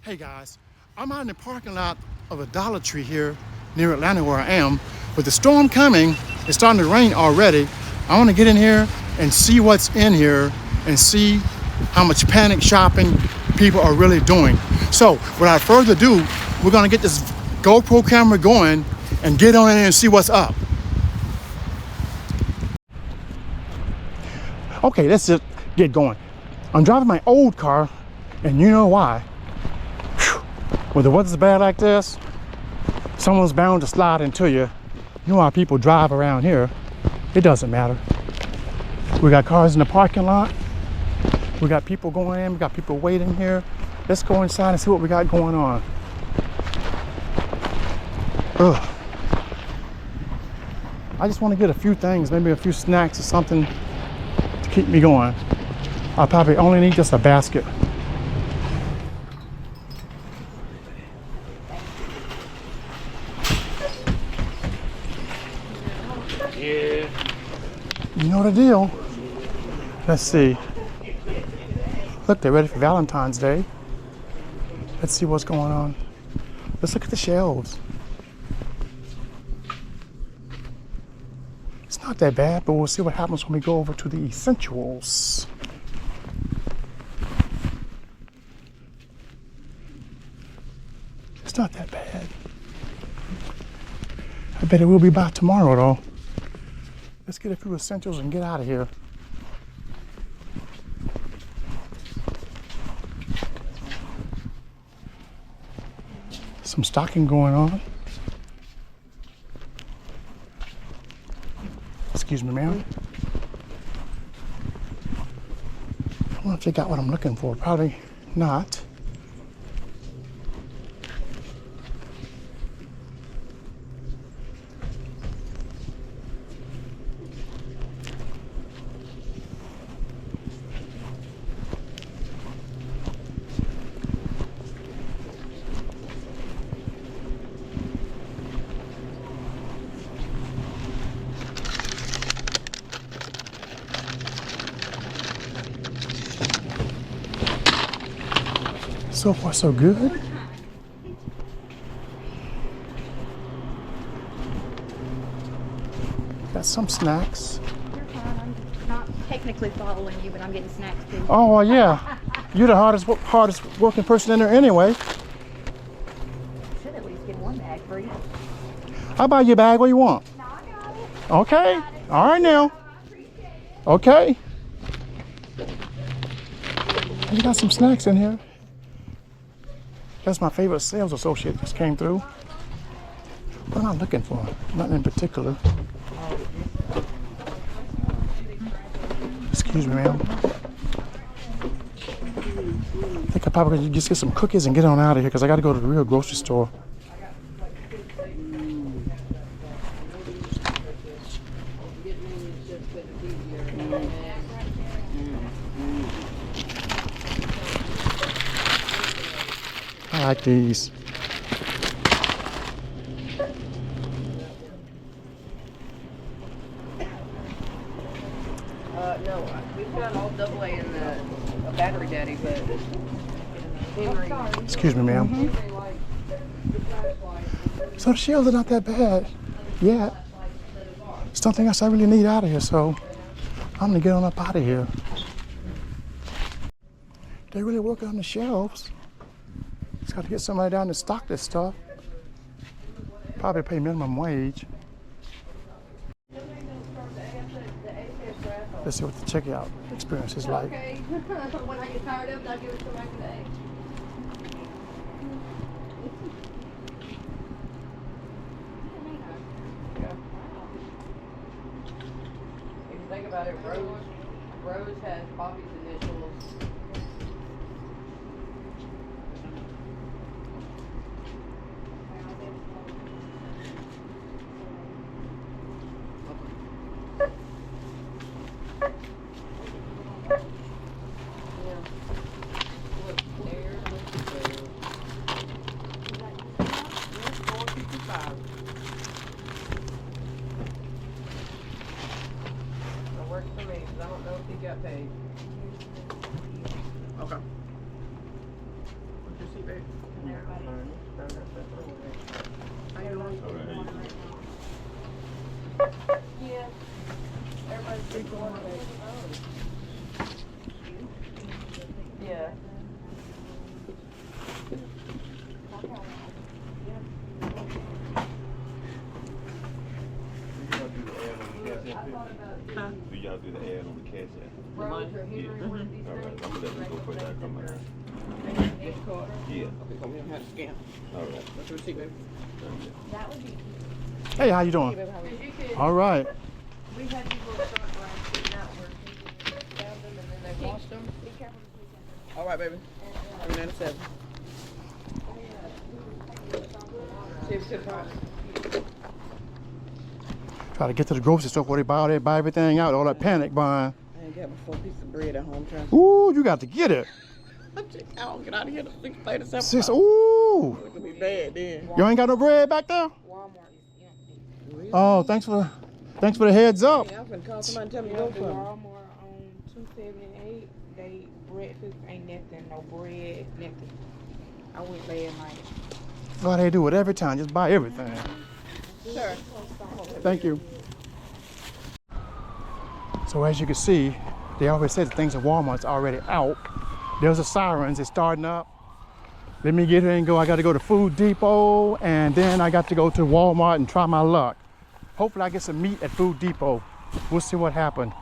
Hey guys, I'm out in the parking lot of a Dollar Tree here near Atlanta where I am. With the storm coming, it's starting to rain already. I want to get in here and see what's in here and see how much panic shopping people are really doing. So without further ado, we're going to get this GoPro camera going and get on in and see what's up. Okay, let's just get going. I'm driving my old car, and you know why. When the weather's bad like this, someone's bound to slide into you. You know how people drive around here. It doesn't matter. We got cars in the parking lot. We got people going in. We got people waiting here. Let's go inside and see what we got going on. Ugh. I just want to get a few things, maybe a few snacks or something to keep me going. I'll probably only need just a basket. Yeah. You know the deal. Let's see. Look, they're ready for Valentine's Day. Let's see what's going on. Let's look at the shelves. It's not that bad, but we'll see what happens when we go over to the essentials. It's not that bad. I bet it will be by tomorrow, though. Let's get a few essentials and get out of here. Some stocking going on. Excuse me, ma'am. I don't know if they got what I'm looking for. Probably not. So far, so good. Got some snacks. You're fine. I'm not technically following you, but I'm getting snacks too. Oh, well, yeah. You're the hardest working person in there anyway. Should at least get one bag for you. I'll buy you a bag. What do you want? No, I got it. Okay. All right now. I appreciate it. Okay. You got some snacks in here. That's my favorite sales associate just came through. What am I looking for? Nothing in particular. Excuse me, ma'am. I think I probably could just get some cookies and get on out of here because I got to go to the real grocery store. I like these. No, we've got all AA in the battery daddy, but Henry. Excuse me, ma'am. So the shelves are not that bad yet. There's nothing else I really need out of here, so I'm gonna get on up out of here. They really working on the shelves. Just got to get somebody down to stock this stuff. Probably pay minimum wage. Let's see what the checkout experience is like. Okay. When I get tired of it, I'll give it to my today. If you think about it, Rose has Bobby's initials. That works for me, because I don't know if he got paid. receipt, babe. Yeah. Everybody's pretty cool, babe. Yeah. Do y'all do the ad on the cash app? Rose or Henry, one of these All right, things. I'm gonna let you go first. I come out. This card. Yeah. Okay, so we don't have to scan. All right. What's the receipt, baby? That would be. Hey, how you doing? Baby, how are you? All right. We had these little short glass sitting out where people found them and then they washed them. Be careful this weekend. All right, baby. 397. See if it's right. Try to get to the grocery store before they buy everything out. All that panic buying. I ain't got my 4 pieces of bread at home trying. Ooh, you got to get it. I don't get out of here to 6 later. 7 Sis, o'clock. ooh. It's gonna be bad then. You ain't got no bread back there? Walmart is empty. Oh, thanks for the heads up. Hey, I'm finna call somebody and tell me to Yeah, go the for me. Walmart on 278, they breakfast ain't nothing, no bread, nothing. I went last night. Well, they do it every time. Just buy everything. Sure. Thank you. So as you can see, they always say the things at Walmart's already out. There's the sirens. It's starting up. Let me get here and go. I got to go to Food Depot, and then I got to go to Walmart and try my luck. Hopefully I get some meat at Food Depot. We'll see what happens.